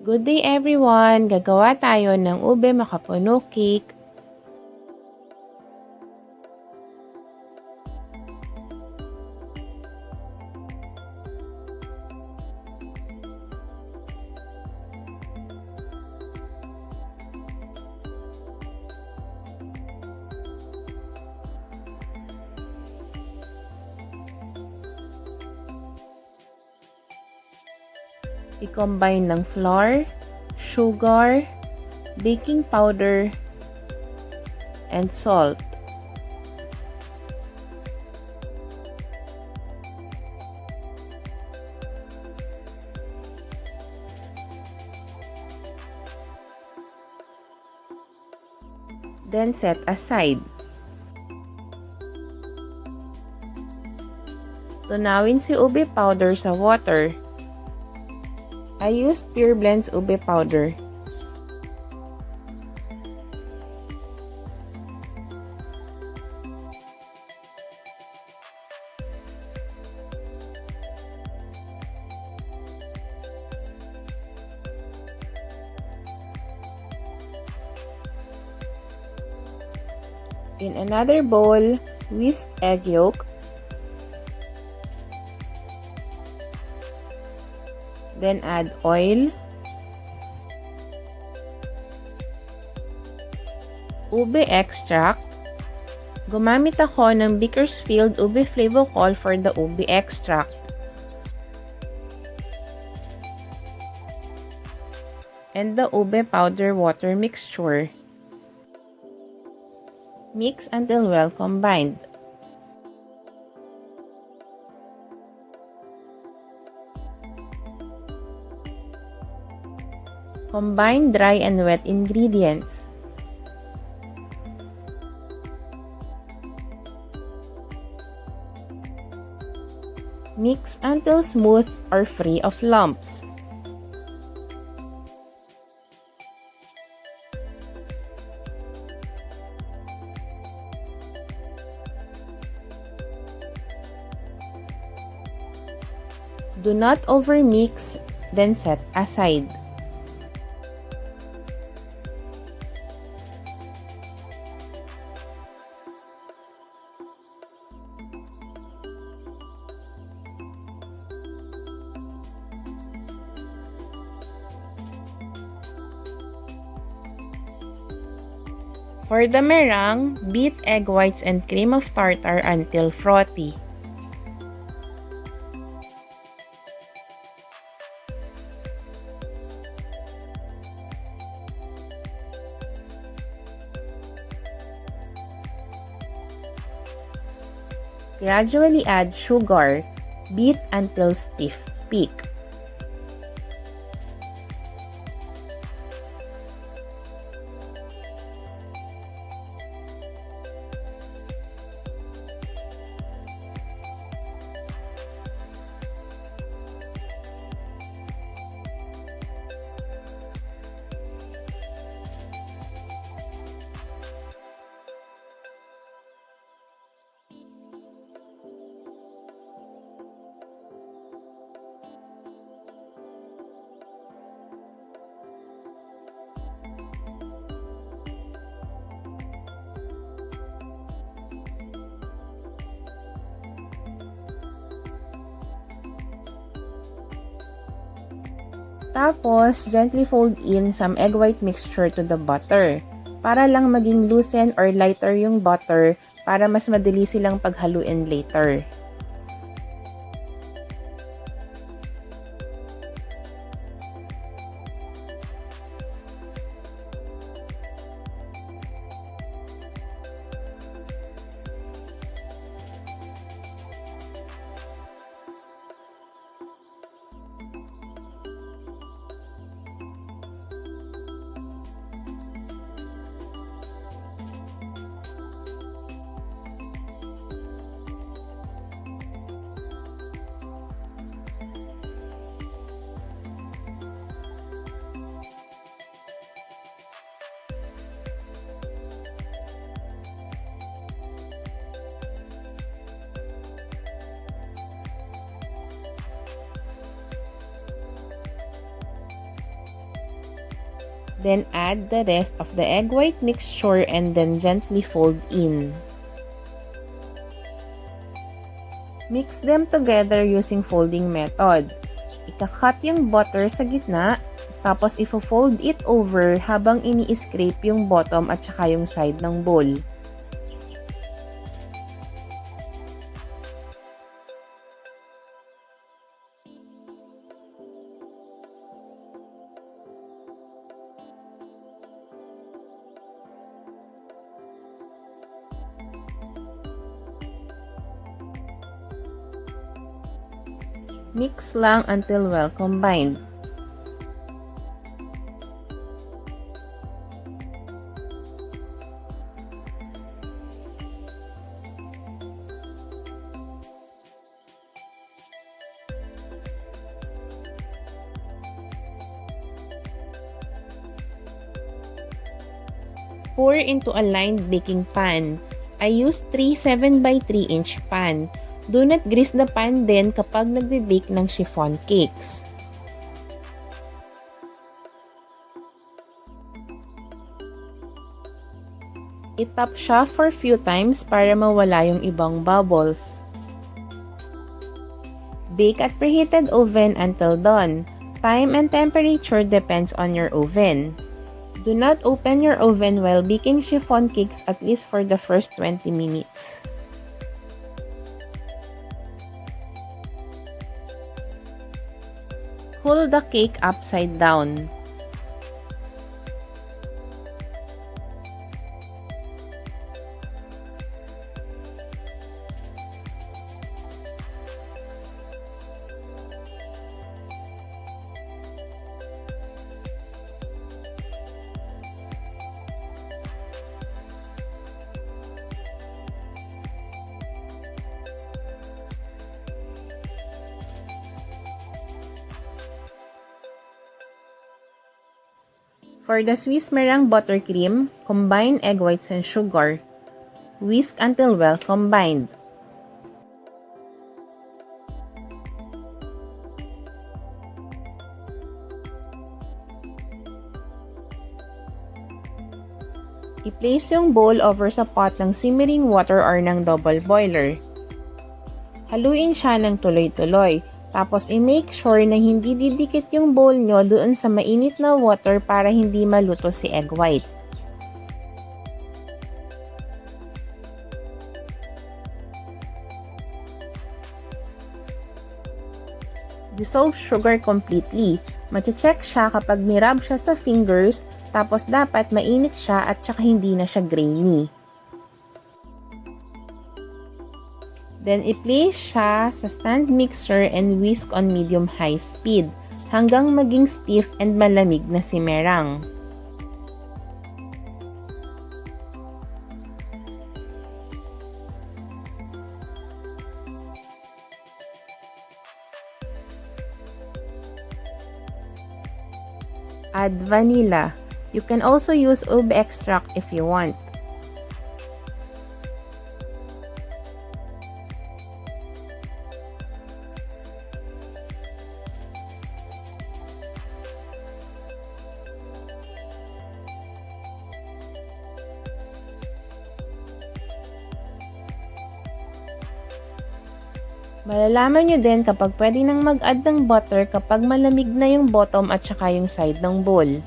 Good day everyone! Gagawa tayo ng ube makapuno cake. I-combine ng flour, sugar, baking powder, and salt. Then set aside. Tunawin si ube powder sa water. I used pureblends ube powder. In another bowl, whisk egg yolk. Then add oil, ube extract. Gumamit ako ng Bakersfield ube flavocol for the ube extract. And the ube powder water mixture. Mix until well combined. Combine dry and wet ingredients. Mix until smooth or free of lumps. Do not overmix, then set aside. For the meringue, beat egg whites and cream of tartar until frothy. Gradually add sugar. Beat until stiff peak. Tapos, gently fold in some egg white mixture to the butter. Para lang maging loosen or lighter yung butter para mas madali silang paghaluin later. Then add the rest of the egg white mixture and then gently fold in. Mix them together using folding method. Ika-cut yung butter sa gitna, tapos ifo-fold it over habang ini-scrape yung bottom at saka yung side ng bowl. Mix lang until well combined. Pour into a lined baking pan. I used 3 7x3 inch pan. Do not grease the pan din kapag nagbe-bake ng chiffon cakes. I-tap siya for few times para mawala yung ibang bubbles. Bake at preheated oven until done. Time and temperature depends on your oven. Do not open your oven while baking chiffon cakes at least for the first 20 minutes. Hold the cake upside down. For the Swiss meringue buttercream, combine egg whites and sugar. Whisk until well combined. I-place yung bowl over sa pot ng simmering water or ng double boiler. Haluin siya ng tuloy-tuloy. Tapos, i-make sure na hindi didikit yung bowl nyo doon sa mainit na water para hindi maluto si egg white. Dissolve sugar completely. Mache-check siya kapag nirab siya sa fingers, tapos dapat mainit siya at saka hindi na siya grainy. Then, i-place siya sa stand mixer and whisk on medium-high speed hanggang maging stiff and malamig na si meringue. Add vanilla. You can also use ube extract if you want. Malalaman nyo din kapag pwede nang mag-add ng butter kapag malamig na yung bottom at saka yung side ng bowl.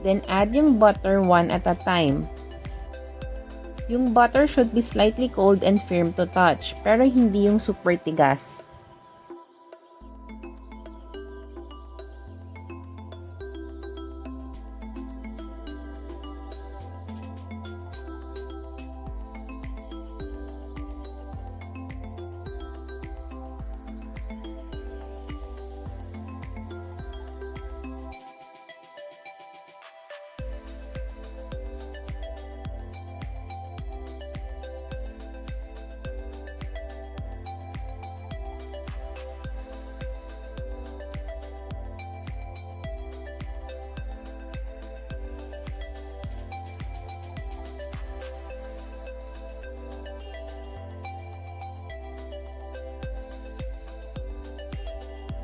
Then, add yung butter one at a time. Yung butter should be slightly cold and firm to touch, pero hindi yung super tigas.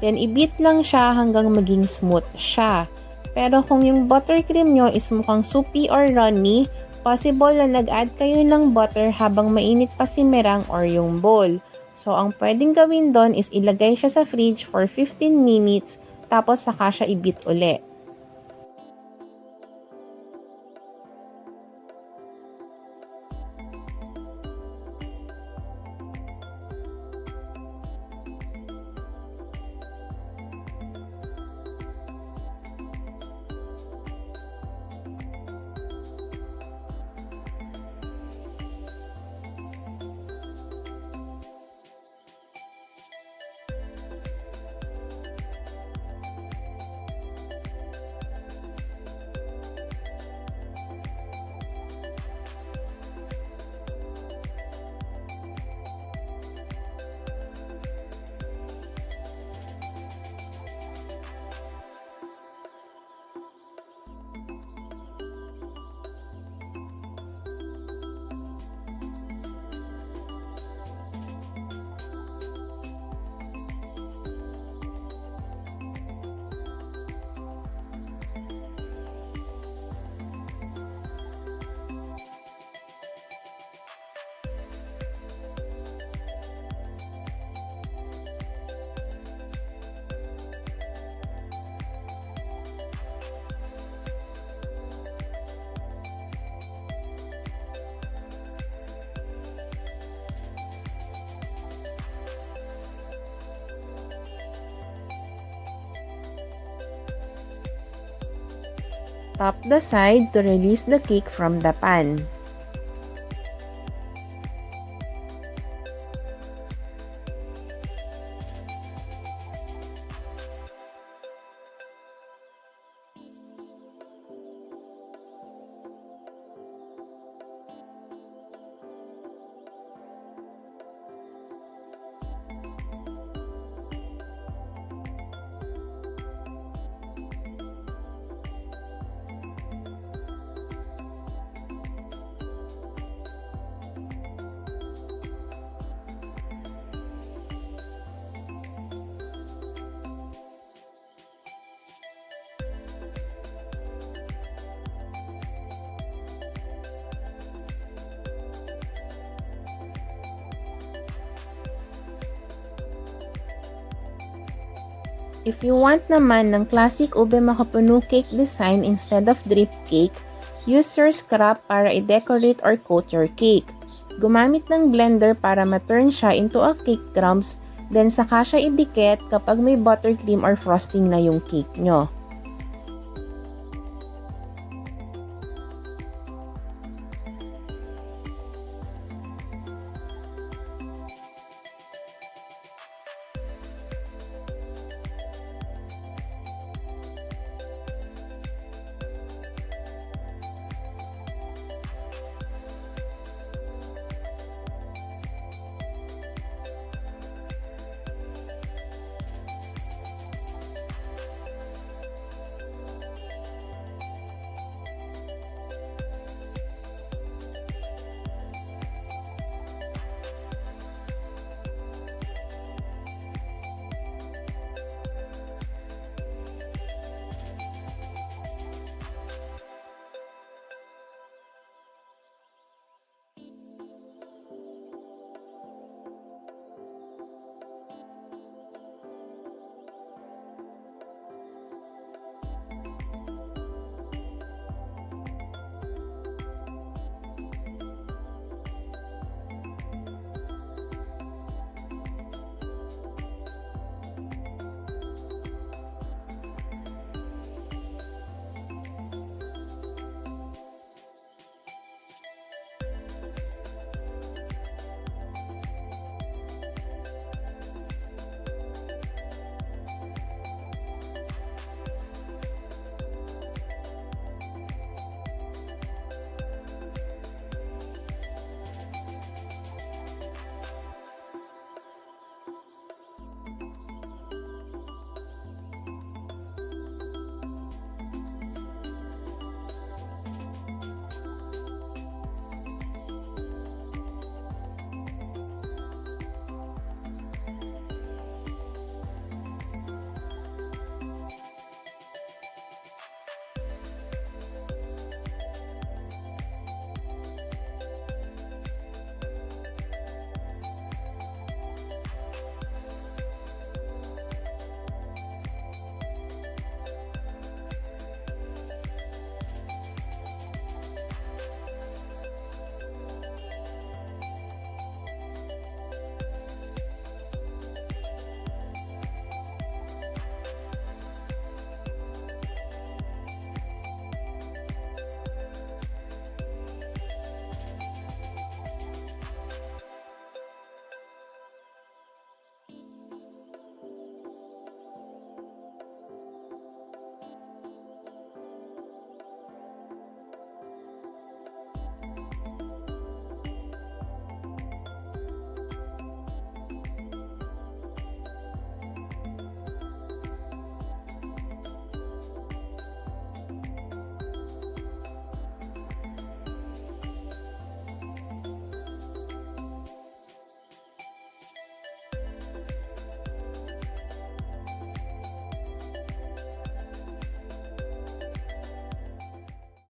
Then, i-beat lang siya hanggang maging smooth siya. Pero kung yung buttercream nyo is mukhang soupy or runny, possible na nag-add kayo ng butter habang mainit pa si meringue or yung bowl. So, ang pwedeng gawin doon is ilagay siya sa fridge for 15 minutes tapos saka siya i-beat uli. Top the side to release the cake from the pan. If you want naman ng classic ube macapuno cake design instead of drip cake, use your scrap para i-decorate or coat your cake. Gumamit ng blender para ma-turn siya into a cake crumbs, then saka siya idikit kapag may buttercream or frosting na yung cake nyo.